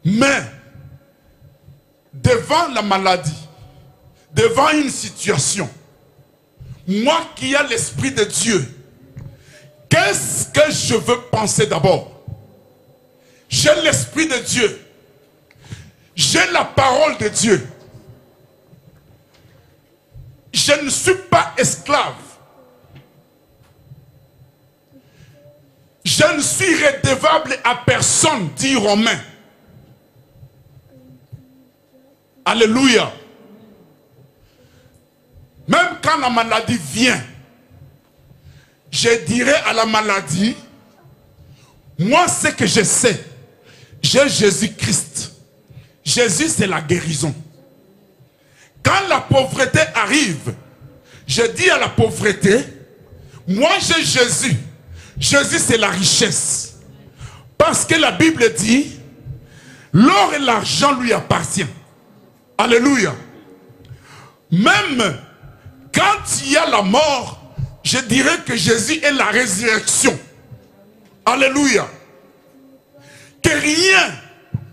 Mais, devant la maladie, devant une situation, moi qui ai l'Esprit de Dieu, qu'est-ce que je veux penser d'abord? J'ai l'Esprit de Dieu. J'ai la parole de Dieu. Je ne suis pas esclave. Je ne suis redevable à personne, dit Romain. Alléluia. Même quand la maladie vient, je dirais à la maladie, moi ce que je sais, j'ai Jésus-Christ. Jésus c'est la guérison. Quand la pauvreté arrive, je dis à la pauvreté, moi j'ai Jésus. Jésus c'est la richesse. Parce que la Bible dit, l'or et l'argent lui appartiennent. Alléluia. Même quand il y a la mort, je dirais que Jésus est la résurrection. Alléluia. Que rien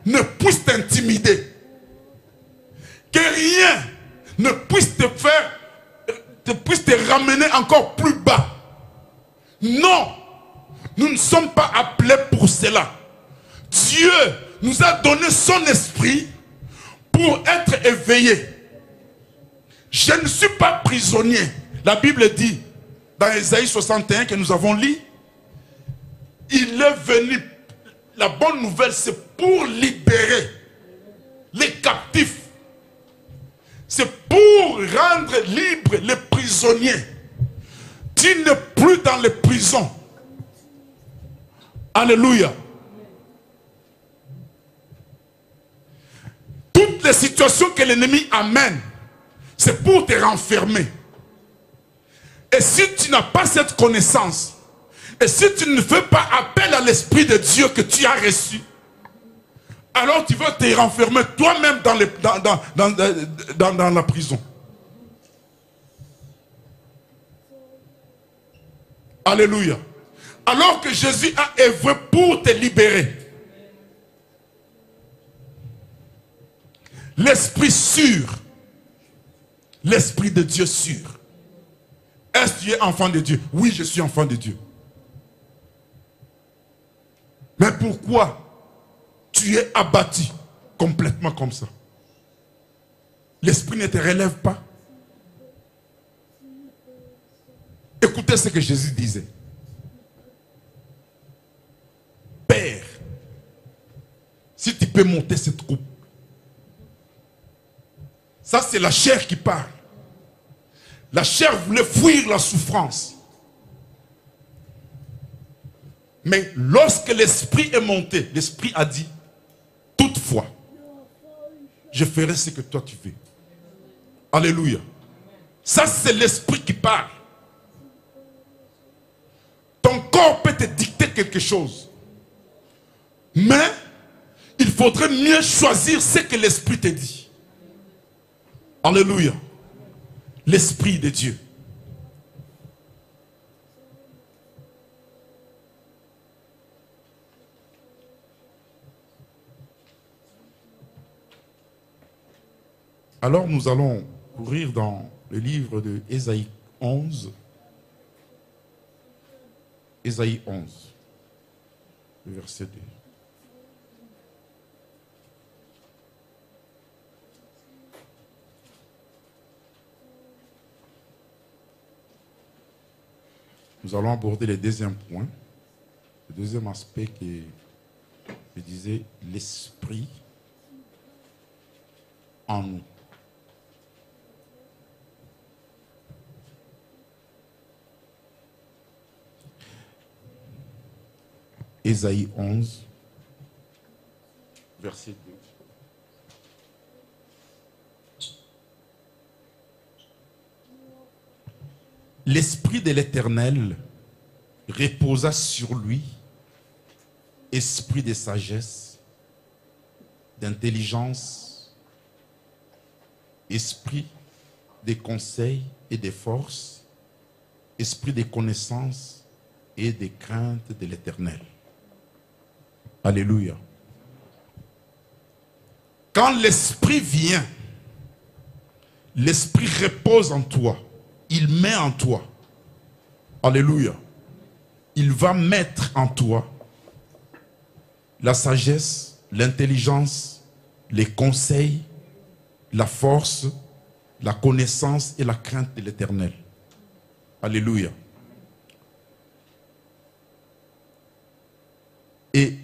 ne puisse t'intimider. Que rien ne puisse te faire, puisse te ramener encore plus bas. Non, nous ne sommes pas appelés pour cela. Dieu nous a donné son esprit pour être éveillés. Je ne suis pas prisonnier. La Bible dit, dans Ésaïe 61 que nous avons lu, il est venu, la bonne nouvelle c'est pour libérer les captifs. C'est pour rendre libres les prisonniers. Tu n'es plus dans les prisons. Alléluia. Toutes les situations que l'ennemi amène, c'est pour te renfermer. Et si tu n'as pas cette connaissance, et si tu ne fais pas appel à l'Esprit de Dieu que tu as reçu, alors tu vas te renfermer toi-même dans la prison. Alléluia. Alors que Jésus a œuvré pour te libérer. L'Esprit sûr. L'Esprit de Dieu sûr. Est-ce que tu es enfant de Dieu? Oui, je suis enfant de Dieu. Mais pourquoi tu es abattu complètement comme ça? L'Esprit ne te relève pas. Écoutez ce que Jésus disait. Père, si tu peux monter cette coupe. Ça c'est la chair qui parle. La chair voulait fuir la souffrance. Mais lorsque l'Esprit est monté, l'Esprit a dit, toutefois, je ferai ce que toi tu veux. Alléluia. Ça c'est l'Esprit qui parle. Ton corps peut te dicter quelque chose. Mais, il faudrait mieux choisir ce que l'Esprit te dit. Alléluia. L'Esprit de Dieu. Alors nous allons courir dans le livre de Ésaïe 11. Ésaïe 11, le verset 2. Nous allons aborder le deuxième point, le deuxième aspect qui est, je disais, l'Esprit en nous. Ésaïe 11, verset 2. L'Esprit de l'Éternel reposa sur lui, esprit de sagesse, d'intelligence, esprit de conseil et de force, esprit de connaissance et de crainte de l'Éternel. Alléluia. Quand l'Esprit vient, l'Esprit repose en toi. Il met en toi. Alléluia. Il va mettre en toi la sagesse, l'intelligence, les conseils, la force, la connaissance et la crainte de l'Éternel. Alléluia. Et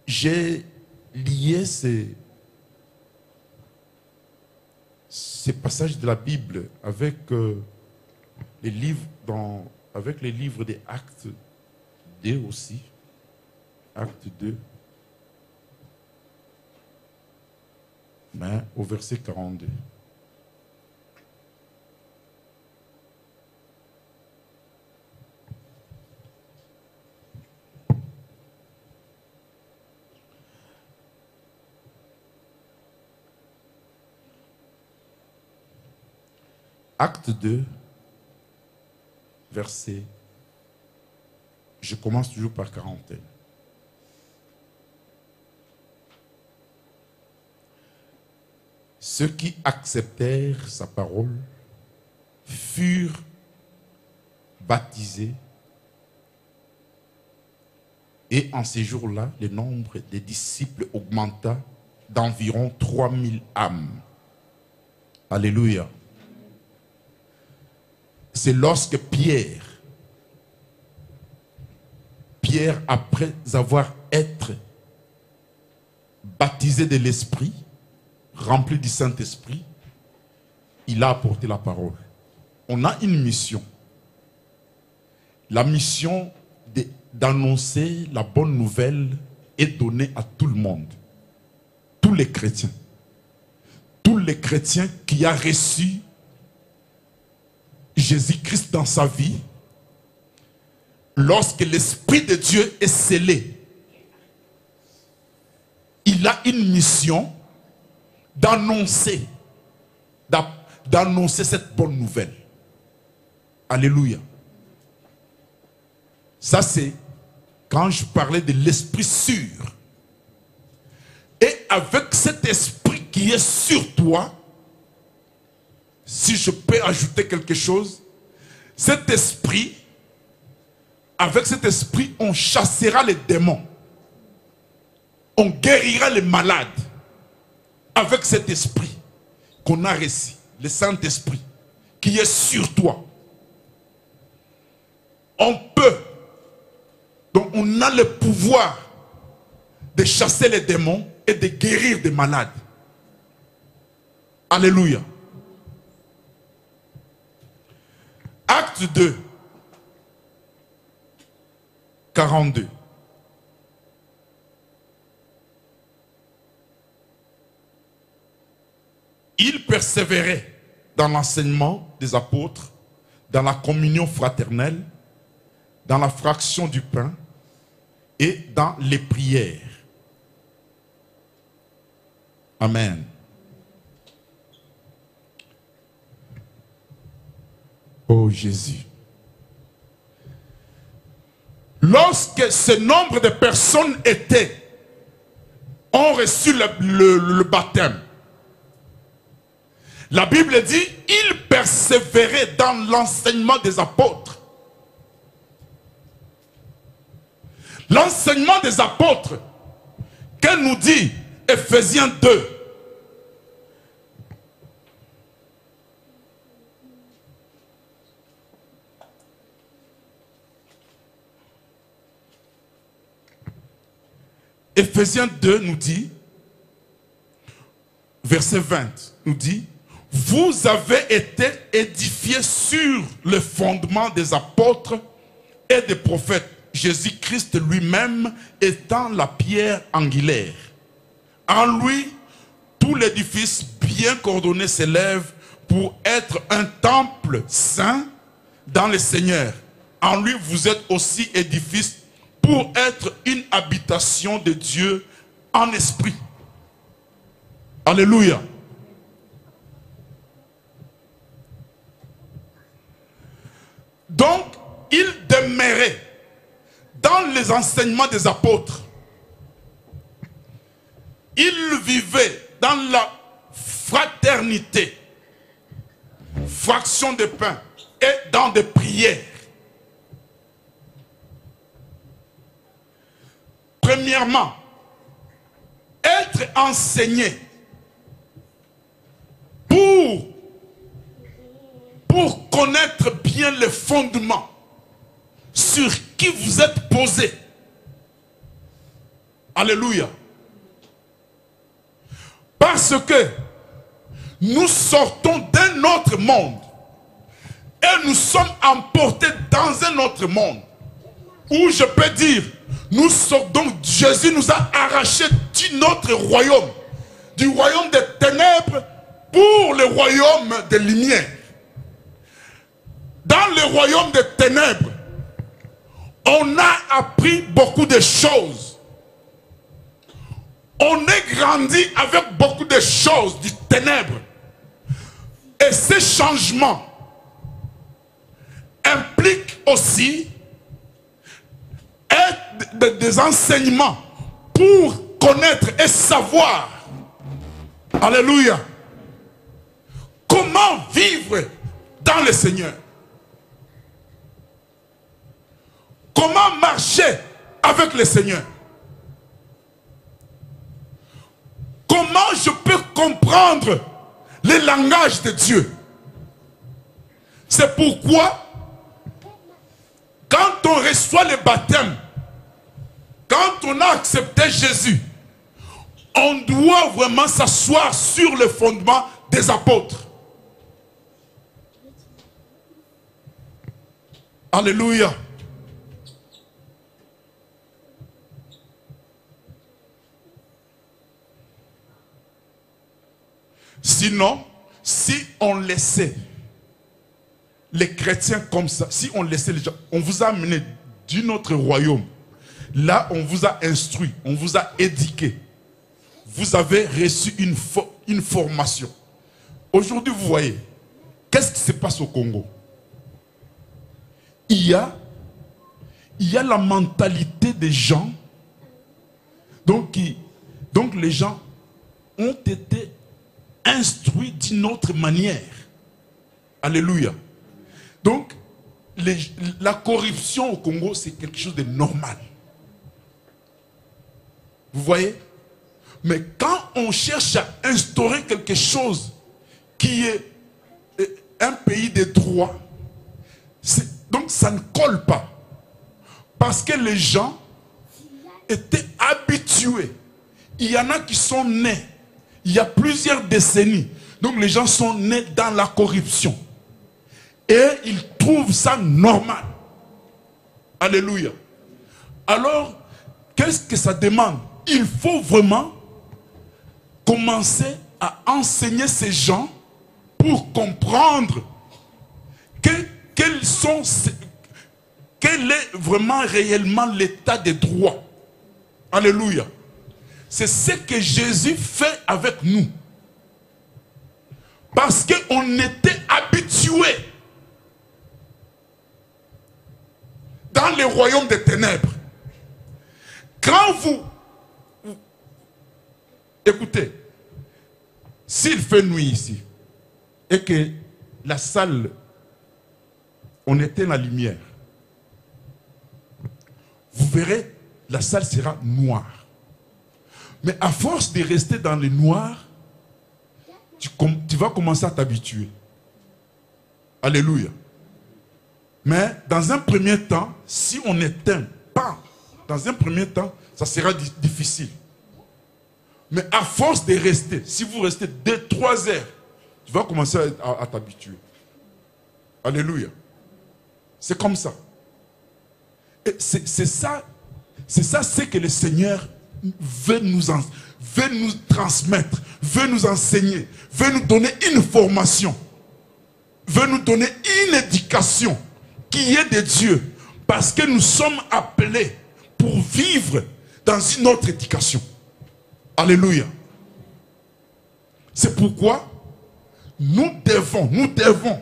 j'ai lié ces passages de la Bible avec les livres avec les livres des Actes 2 aussi. Acte 2. Mais au verset 42. Acte 2, verset, je commence toujours par 41. Ceux qui acceptèrent sa parole furent baptisés, et en ces jours-là, le nombre des disciples augmenta d'environ 3000 âmes. Alléluia. C'est lorsque Pierre, après avoir été baptisé de l'Esprit, rempli du Saint-Esprit, il a apporté la parole. On a une mission. La mission d'annoncer la bonne nouvelle est donnée à tout le monde. Tous les chrétiens. Tous les chrétiens qui ont reçu Jésus-Christ dans sa vie, lorsque l'Esprit de Dieu est scellé, il a une mission d'annoncer cette bonne nouvelle. Alléluia. Ça c'est quand je parlais de l'Esprit sûr. Et avec cet Esprit qui est sur toi, si je peux ajouter quelque chose, cet esprit, avec cet esprit, on chassera les démons. On guérira les malades. Avec cet esprit qu'on a reçu, le Saint-Esprit, qui est sur toi. On peut, donc on a le pouvoir de chasser les démons et de guérir des malades. Alléluia. Acte 2, 42. Il persévérait dans l'enseignement des apôtres, dans la communion fraternelle, dans la fraction du pain et dans les prières. Amen. Oh Jésus. Lorsque ce nombre de personnes ont reçu le baptême, la Bible dit, il persévérait dans l'enseignement des apôtres. L'enseignement des apôtres, que nous dit Ephésiens 2, Ephésiens 2 nous dit, verset 20, nous dit, vous avez été édifiés sur le fondement des apôtres et des prophètes, Jésus-Christ lui-même étant la pierre angulaire. En lui, tout l'édifice bien coordonné s'élève pour être un temple saint dans le Seigneur. En lui, vous êtes aussi édifice pour être une habitation de Dieu en esprit. Alléluia. Donc, il demeurait dans les enseignements des apôtres. Il vivait dans la fraternité, fraction de pain et dans des prières. Premièrement, être enseigné pour connaître bien les fondements sur qui vous êtes posé. Alléluia. Parce que nous sortons d'un autre monde et nous sommes emportés dans un autre monde où je peux dire, nous sommes, donc Jésus nous a arrachés d'un autre royaume, du royaume des ténèbres pour le royaume des lumières. Dans le royaume des ténèbres, on a appris beaucoup de choses. On est grandi avec beaucoup de choses du ténèbre. Et ces changements impliquent aussi des enseignements pour connaître et savoir, alléluia, comment vivre dans le Seigneur. Comment marcher avec le Seigneur. Comment je peux comprendre le langage de Dieu. C'est pourquoi, quand on reçoit le baptême, quand on a accepté Jésus, on doit vraiment s'asseoir sur le fondement des apôtres. Alléluia. Sinon, si on laissait les chrétiens comme ça, si on laissait les gens, on vous a amené d'un autre royaume. Là, on vous a instruit, on vous a éduqué. Vous avez reçu une formation. Aujourd'hui, vous voyez, qu'est-ce qui se passe au Congo? Il y a la mentalité des gens. Donc les gens ont été instruits d'une autre manière. Alléluia. Donc, la corruption au Congo, c'est quelque chose de normal. Vous voyez? Mais quand on cherche à instaurer quelque chose qui est un pays de droit, donc ça ne colle pas. Parce que les gens étaient habitués. Il y en a qui sont nés il y a plusieurs décennies. Donc les gens sont nés dans la corruption. Et ils trouvent ça normal. Alléluia. Alors, qu'est-ce que ça demande? Il faut vraiment commencer à enseigner ces gens pour comprendre quel est vraiment réellement l'état des droits. Alléluia. C'est ce que Jésus fait avec nous. Parce qu'on était habitués dans le royaume des ténèbres. Quand vous... Écoutez, s'il fait nuit ici, et que la salle, on éteint la lumière, vous verrez, la salle sera noire. Mais à force de rester dans le noir, tu vas commencer à t'habituer. Alléluia. Mais dans un premier temps, si on n'éteint pas, dans un premier temps, ça sera difficile. Mais à force de rester, si vous restez 2-3 heures, tu vas commencer à t'habituer. Alléluia. C'est comme ça. Et c'est ça ce que le Seigneur veut nous transmettre, veut nous enseigner, veut nous donner une formation, veut nous donner une éducation qui est de Dieu. Parce que nous sommes appelés pour vivre dans une autre éducation. Alléluia. C'est pourquoi nous devons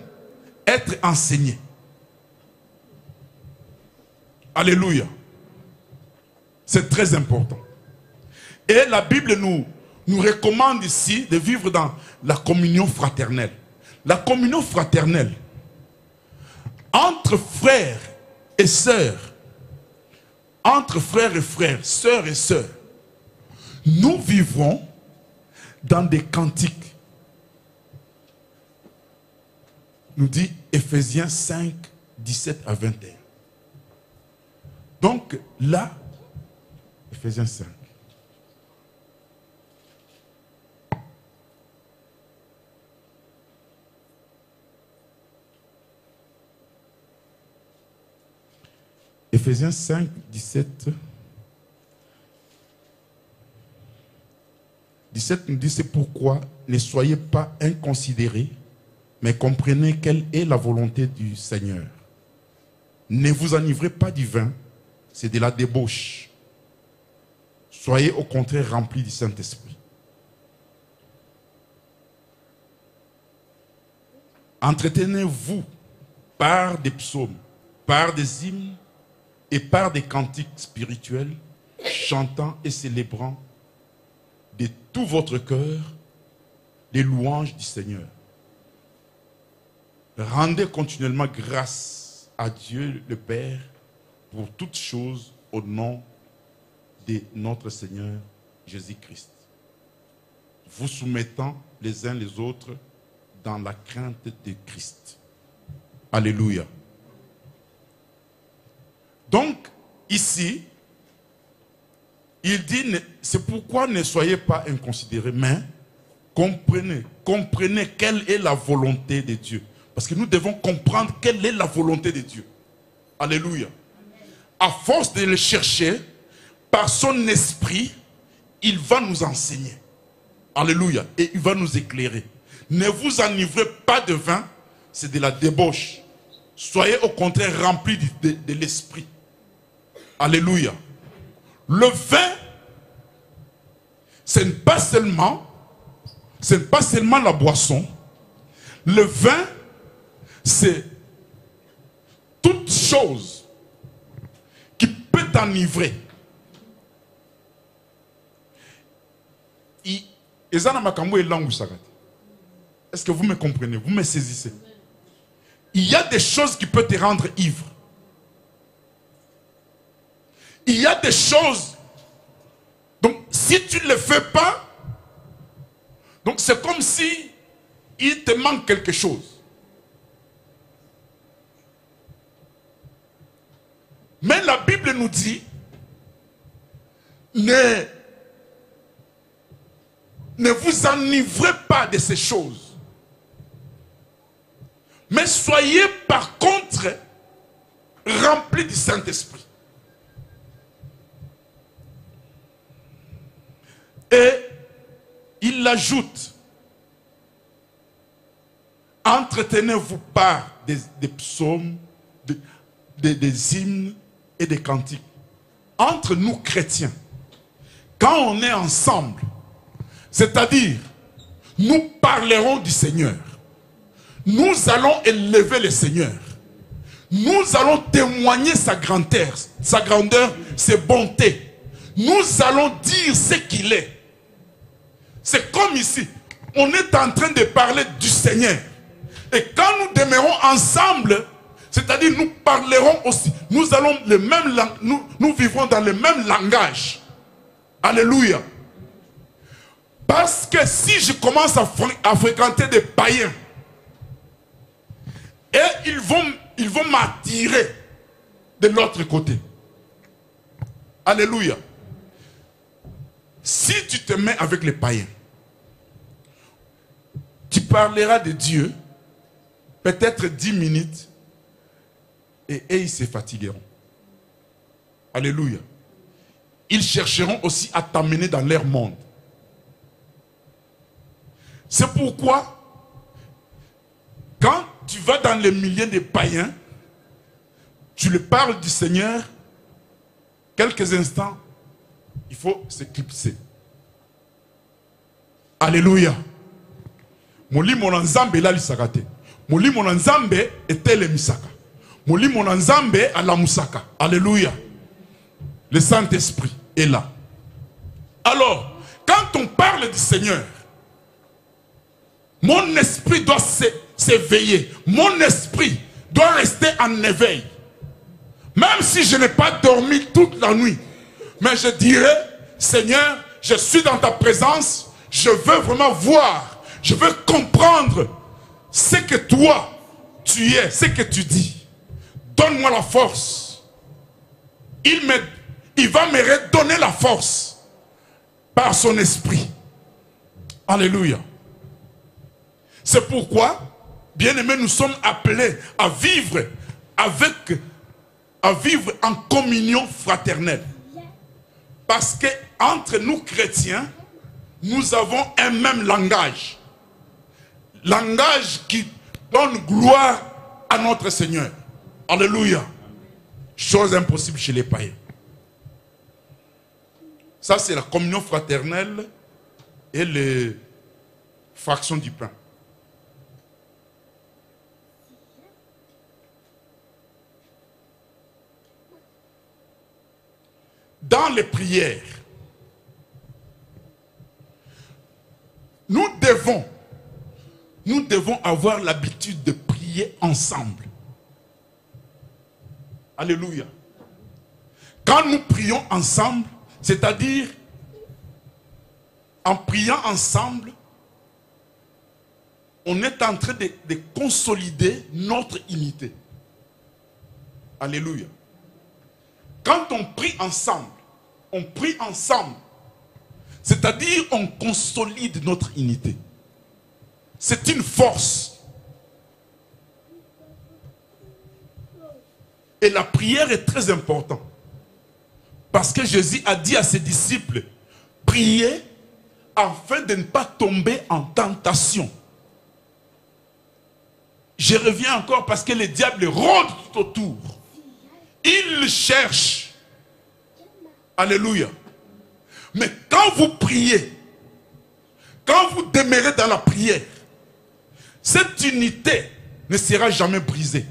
être enseignés. Alléluia. C'est très important. Et la Bible nous nous recommande ici de vivre dans la communion fraternelle. La communion fraternelle entre frères et sœurs, entre frères et frères, sœurs et sœurs, nous vivrons dans des cantiques. Nous dit Éphésiens 5, 17 à 21. Donc là, Éphésiens 5. Éphésiens 5, 17. 17 nous dit, c'est pourquoi ne soyez pas inconsidérés, mais comprenez quelle est la volonté du Seigneur. Ne vous enivrez pas du vin, c'est de la débauche. Soyez au contraire remplis du Saint-Esprit. Entretenez-vous par des psaumes, par des hymnes et par des cantiques spirituels, chantant et célébrant de tout votre cœur les louanges du Seigneur. Rendez continuellement grâce à Dieu le Père pour toutes choses au nom de notre Seigneur Jésus-Christ. Vous soumettant les uns les autres dans la crainte de Christ. Alléluia. Donc, ici, il dit, c'est pourquoi ne soyez pas inconsidérés, mais comprenez quelle est la volonté de Dieu. Parce que nous devons comprendre quelle est la volonté de Dieu. Alléluia. À force de le chercher, par son esprit, il va nous enseigner. Alléluia. Et il va nous éclairer. Ne vous enivrez pas de vin, c'est de la débauche. Soyez au contraire remplis de l'esprit. Alléluia. Le vin, ce n'est pas seulement la boisson. Le vin, c'est toute chose qui peut t'enivrer. Est-ce que vous me comprenez? Vous me saisissez? Il y a des choses qui peuvent te rendre ivre. Il y a des choses. Donc, si tu ne le fais pas, donc c'est comme si il te manque quelque chose. Mais la Bible nous dit, ne vous enivrez pas de ces choses. Mais soyez par contre remplis du Saint-Esprit. Et il ajoute, entretenez-vous par des psaumes, des hymnes et des cantiques. Entre nous chrétiens, quand on est ensemble, c'est-à-dire, nous parlerons du Seigneur. Nous allons élever le Seigneur. Nous allons témoigner sa grandeur, ses bontés. Nous allons dire ce qu'il est. C'est comme ici, on est en train de parler du Seigneur. Et quand nous demeurons ensemble, c'est-à-dire nous parlerons aussi, nous allons le même, nous vivrons dans le même langage. Alléluia. Parce que si je commence à fréquenter des païens, et ils vont m'attirer de l'autre côté. Alléluia. Si tu te mets avec les païens, tu parleras de Dieu peut-être 10 minutes et ils se fatigueront. Alléluia. Ils chercheront aussi à t'amener dans leur monde. C'est pourquoi quand tu vas dans le milieu des païens, tu leur parles du Seigneur, quelques instants, il faut s'éclipser. Alléluia. Molimo na nzambe la lisakate. Molimo na nzambe etele misaka. Molimo na nzambe ala musaka. Alléluia. Le Saint-Esprit est là. Alors, quand on parle du Seigneur, mon esprit doit s'éveiller. Mon esprit doit rester en éveil. Même si je n'ai pas dormi toute la nuit. Mais je dirais, Seigneur, je suis dans ta présence. Je veux vraiment voir. Je veux comprendre ce que toi, tu es, ce que tu dis. Donne-moi la force. Il va me redonner la force par son esprit. Alléluia. C'est pourquoi, bien-aimés, nous sommes appelés à vivre en communion fraternelle. Parce que entre nous chrétiens, nous avons un même langage. Langage qui donne gloire à notre Seigneur. Alléluia. Chose impossible chez les païens. Ça, c'est la communion fraternelle et les fractions du pain. Dans les prières, nous devons avoir l'habitude de prier ensemble. Alléluia. Quand nous prions ensemble, c'est-à-dire en priant ensemble, on est en train de consolider notre unité. Alléluia. Quand on prie ensemble, c'est-à-dire on consolide notre unité. C'est une force. Et la prière est très importante. Parce que Jésus a dit à ses disciples, priez afin de ne pas tomber en tentation. Je reviens encore parce que le diable rôde tout autour. Il cherche. Alléluia. Mais quand vous priez, quand vous demeurez dans la prière, cette unité ne sera jamais brisée.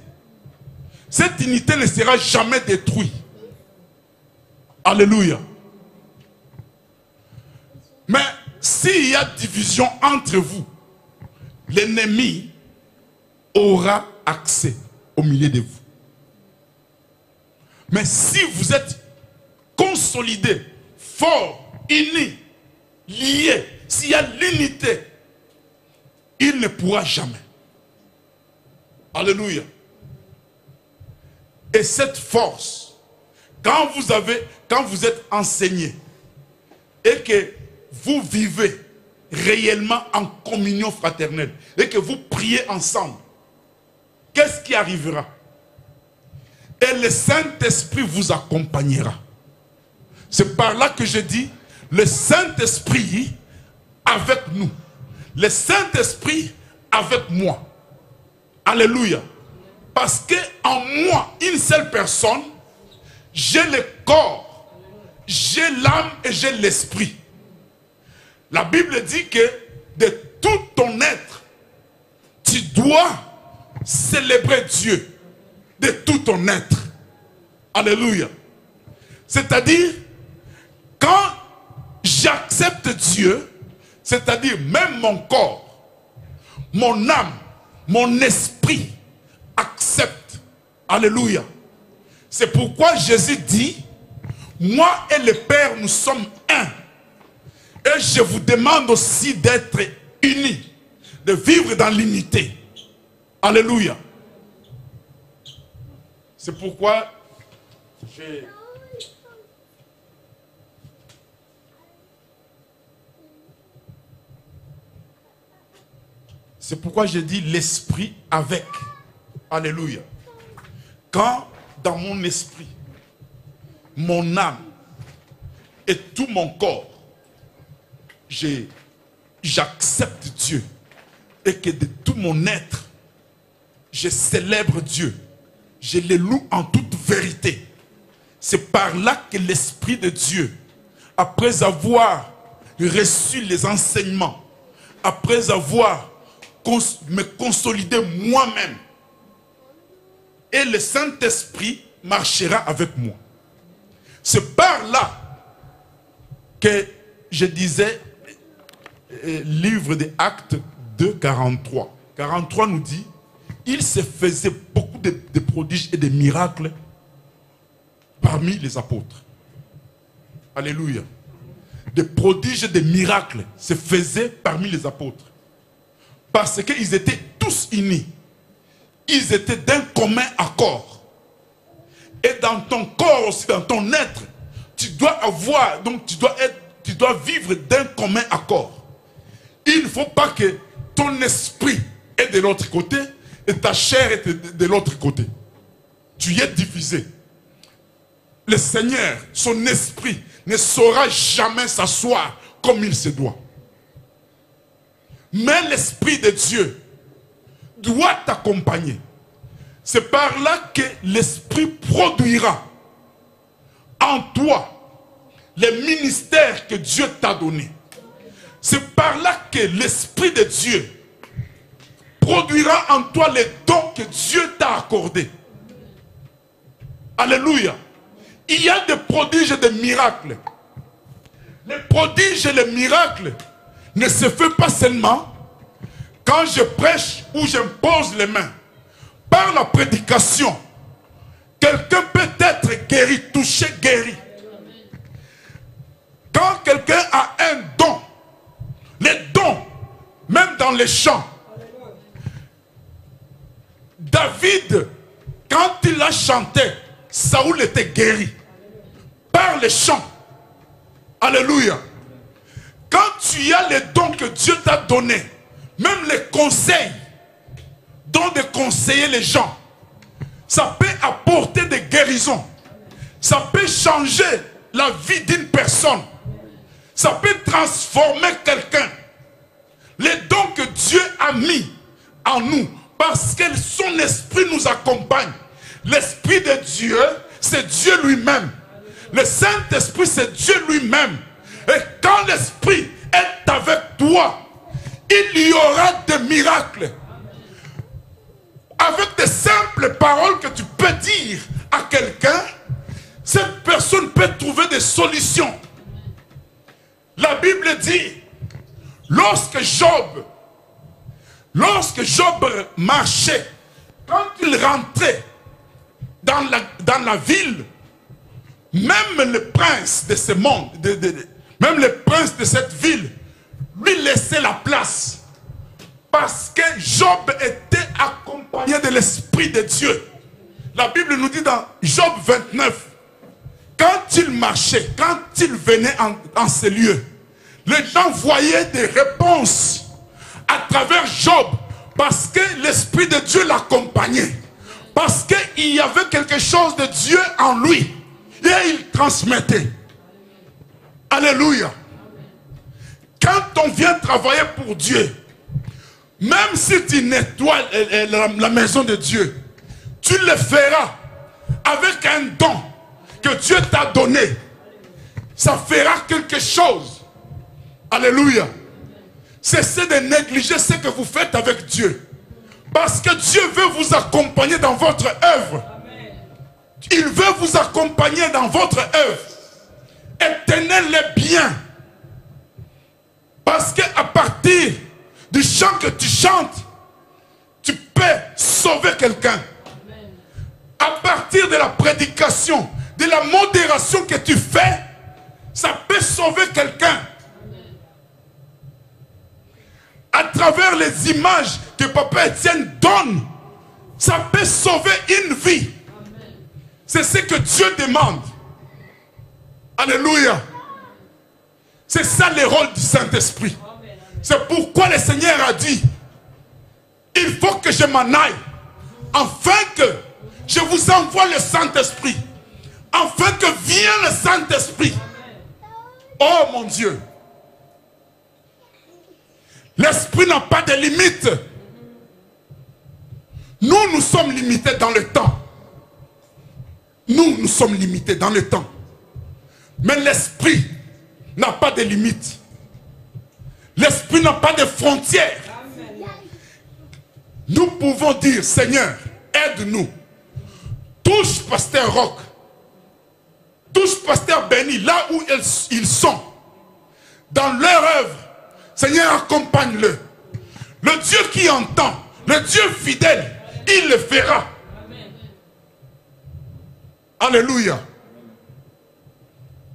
Cette unité ne sera jamais détruite. Alléluia. Mais s'il y a division entre vous, l'ennemi aura accès au milieu de vous. Mais si vous êtes consolidés, forts, unis, liés, s'il y a l'unité, il ne pourra jamais. Alléluia. Et cette force, quand vous êtes enseigné et que vous vivez réellement en communion fraternelle et que vous priez ensemble, qu'est-ce qui arrivera? Et le Saint-Esprit vous accompagnera. C'est par là que je dis, le Saint-Esprit avec nous. Le Saint-Esprit avec moi. Alléluia. Parce que en moi, une seule personne, j'ai le corps, j'ai l'âme et j'ai l'esprit. La Bible dit que de tout ton être, tu dois célébrer Dieu. De tout ton être. Alléluia. C'est-à-dire, quand j'accepte Dieu, c'est-à-dire même mon corps, mon âme, mon esprit accepte. Alléluia. C'est pourquoi Jésus dit, moi et le Père, nous sommes un. Et je vous demande aussi d'être unis, de vivre dans l'unité. Alléluia. C'est pourquoi j'ai dit l'esprit avec. Alléluia. Quand dans mon esprit, mon âme et tout mon corps, j'accepte Dieu et que de tout mon être, je célèbre Dieu. Je le loue en toute vérité. C'est par là que l'Esprit de Dieu, après avoir reçu les enseignements, après avoir me consolidé moi-même, et le Saint-Esprit marchera avec moi. C'est par là que je disais, livre des Actes 2, 43. 43 nous dit, il se faisait beaucoup de prodiges et de miracles parmi les apôtres. Alléluia. Des prodiges et des miracles se faisaient parmi les apôtres. Parce qu'ils étaient tous unis. Ils étaient d'un commun accord. Et dans ton corps aussi, dans ton être, tu dois avoir, donc tu dois vivre d'un commun accord. Il ne faut pas que ton esprit est de l'autre côté et ta chair est de l'autre côté. Tu y es divisé. Le Seigneur, son esprit, ne saura jamais s'asseoir comme il se doit. Mais l'Esprit de Dieu doit t'accompagner. C'est par là que l'Esprit produira en toi les ministères que Dieu t'a donnés. C'est par là que l'Esprit de Dieu produira en toi les dons que Dieu t'a accordés. Alléluia. Il y a des prodiges et des miracles. Les prodiges et les miracles ne se font pas seulement quand je prêche ou j'impose les mains. Par la prédication, quelqu'un peut être guéri, touché, guéri. Quand quelqu'un a un don, les dons, même dans les chants. David, quand il a chanté, Saoul était guéri. Par les chants. Alléluia. Quand tu as les dons que Dieu t'a donnés, même les conseils, dont de conseiller les gens, ça peut apporter des guérisons. Ça peut changer la vie d'une personne. Ça peut transformer quelqu'un. Les dons que Dieu a mis en nous, parce que son esprit nous accompagne. L'esprit de Dieu, c'est Dieu lui-même. Le Saint-Esprit, c'est Dieu lui-même. Et quand l'Esprit est avec toi, il y aura des miracles. Avec des simples paroles que tu peux dire à quelqu'un, cette personne peut trouver des solutions. La Bible dit, lorsque Job marchait, quand il rentrait dans la ville, même le prince de ce monde, même le prince de cette ville, lui laissait la place. Parce que Job était accompagné de l'Esprit de Dieu. La Bible nous dit dans Job 29, quand il marchait, quand il venait en ces lieux, les gens voyaient des réponses à travers Job, parce que l'Esprit de Dieu l'accompagnait. Parce qu'il y avait quelque chose de Dieu en lui. Et il transmettait. Alléluia. Quand on vient travailler pour Dieu, même si tu nettoies la maison de Dieu, tu le feras avec un don que Dieu t'a donné. Ça fera quelque chose. Alléluia. Cessez de négliger ce que vous faites avec Dieu. Parce que Dieu veut vous accompagner dans votre œuvre. Il veut vous accompagner dans votre œuvre. Et tenez-le bien. Parce qu'à partir du chant que tu chantes, tu peux sauver quelqu'un. À partir de la prédication, de la modération que tu fais, ça peut sauver quelqu'un. À travers les images que Papa Étienne donne, ça peut sauver une vie. C'est ce que Dieu demande. Alléluia. C'est ça le rôle du Saint-Esprit. C'est pourquoi le Seigneur a dit, il faut que je m'en aille, afin que je vous envoie le Saint-Esprit, afin que vienne le Saint-Esprit. Oh mon Dieu. L'Esprit n'a pas de limite. Nous sommes limités dans le temps. Nous sommes limités dans le temps. Mais l'Esprit n'a pas de limite. L'Esprit n'a pas de frontières. Nous pouvons dire, Seigneur, aide-nous. Touche Pasteur Roch. Touche Pasteur Béni, là où ils sont. Dans leur œuvre. Seigneur, accompagne-le. Le Dieu qui entend, le Dieu fidèle, il le fera. Alléluia.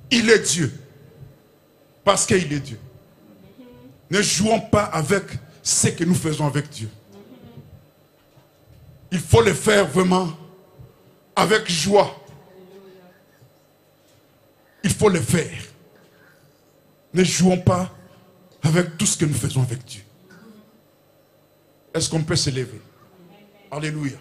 Il est Dieu. Parce qu'il est Dieu. Ne jouons pas avec ce que nous faisons avec Dieu. Il faut le faire vraiment avec joie. Il faut le faire. Ne jouons pas avec tout ce que nous faisons avec Dieu. Est-ce qu'on peut se lever? Alléluia.